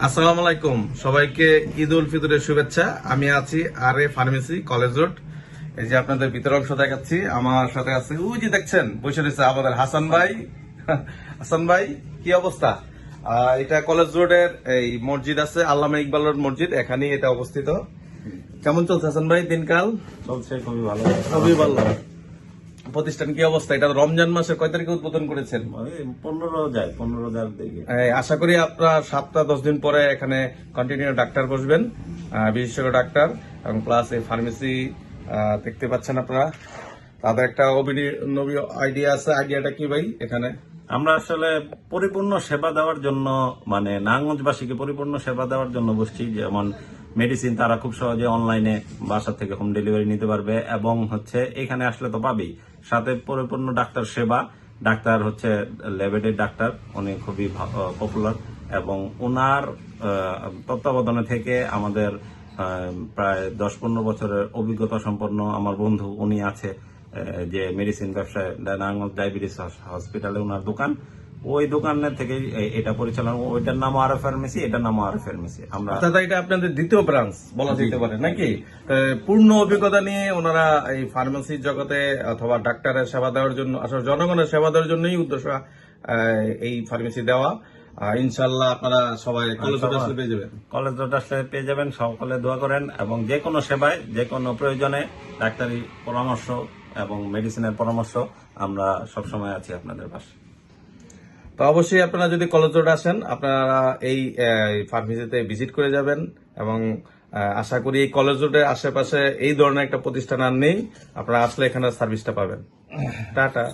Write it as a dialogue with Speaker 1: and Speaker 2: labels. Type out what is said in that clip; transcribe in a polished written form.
Speaker 1: আসসালামু আলাইকুম, সবাইকে ঈদ উল ফিতরের শুভেচ্ছা। আমি আছি আরে ফার্মেসি কলেজ রোড। এই যে আপনাদের ভিতর অংশ দেখাচ্ছি, আমার সাথে আছে ওই যে দেখছেন বসে রয়েছে আমাদের হাসান ভাই। হাসান ভাই, কি অবস্থা? এটা কলেজ রোডের এই মসজিদ আছে, আল্লামা ইকবাল রোড মসজিদ, এখানেই এটা অবস্থিত। কেমন চলছে হাসান ভাই দিনকাল?
Speaker 2: চলছে খুবই ভালো।
Speaker 1: খুবই ভালো। প্রতিষ্ঠান কি অবস্থা? এটা রমজান মাসের কয় তারিখে উদ্বোধন করেছেন?
Speaker 2: 15 যার দিকে।
Speaker 1: আশা করি আপনার 7-10 দিন পরে এখানে কন্টিনিউ ডাক্তার বসবেন, বিশেষজ্ঞ ডাক্তার, এবং প্লাস এই ফার্মেসি দেখতে পাচ্ছেন আপনারা। তাদের একটা অভিনব আইডিয়া আছে। আইডিয়াটা কি ভাই? এখানে
Speaker 2: আমরা আসলে পরিপূর্ণ সেবা দেওয়ার জন্য, মানে নারায়ণগঞ্জবাসীকে পরিপূর্ণ সেবা দেওয়ার জন্য বসছি। যেমন মেডিসিন তারা খুব সহজে অনলাইনে বাসা থেকে হোম ডেলিভারি নিতে পারবে, এবং হচ্ছে এখানে আসলে তো পাবেই, সাথে পরিপূর্ণ ডাক্তার সেবা। ডাক্তার হচ্ছে লেভেটেড ডাক্তার, উনি খুবই পপুলার, এবং ওনার তত্ত্বাবধানে থেকে আমাদের প্রায় 10-15 বছরের অভিজ্ঞতা সম্পন্ন আমার বন্ধু উনি আছে, যে মেডিসিন ব্যবসায় নারায়ণগঞ্জ ডায়াবেটিস হসপিটালে ওনার দোকান। ওই দোকানের থেকে এটা পরিচালনা, ওইটার নাম আর ফার্মেসি, এটার নাম আর ফার্মেসি। আমরা
Speaker 1: এটা আপনাদের দ্বিতীয় ব্রাঞ্চ বলা যেতে পারে নাকি? পূর্ণ অভিজ্ঞতা নিয়ে ওনারা এই ফার্মেসি জগতে অথবা ডাক্তারের সেবা দেওয়ার জন্য, আসলে জনগণের সেবা দেওয়ার জন্যই উদ্দেশ্য এই ফার্মেসি দেওয়া। ইনশাল্লাহ আপনারা সবাই কলেজ রোড আসলে পেয়ে যাবেন।
Speaker 2: কলেজ রোড আসলে পেয়ে যাবেন। সকলে দোয়া করেন, এবং যে কোনো সেবায়, যে কোনো প্রয়োজনে ডাক্তারি পরামর্শ এবং মেডিসিনের পরামর্শ আমরা সবসময় আছি আপনাদের পাশে।
Speaker 1: তো অবশ্যই আপনারা যদি কলেজ রোড আসেন, আপনারা এই ফার্মেসিতে ভিজিট করে যাবেন, এবং আশা করি এই কলেজ রোডের আশেপাশে এই ধরনের একটা প্রতিষ্ঠান আর নেই। আপনারা আসলে এখানে সার্ভিসটা পাবেন। টাটা।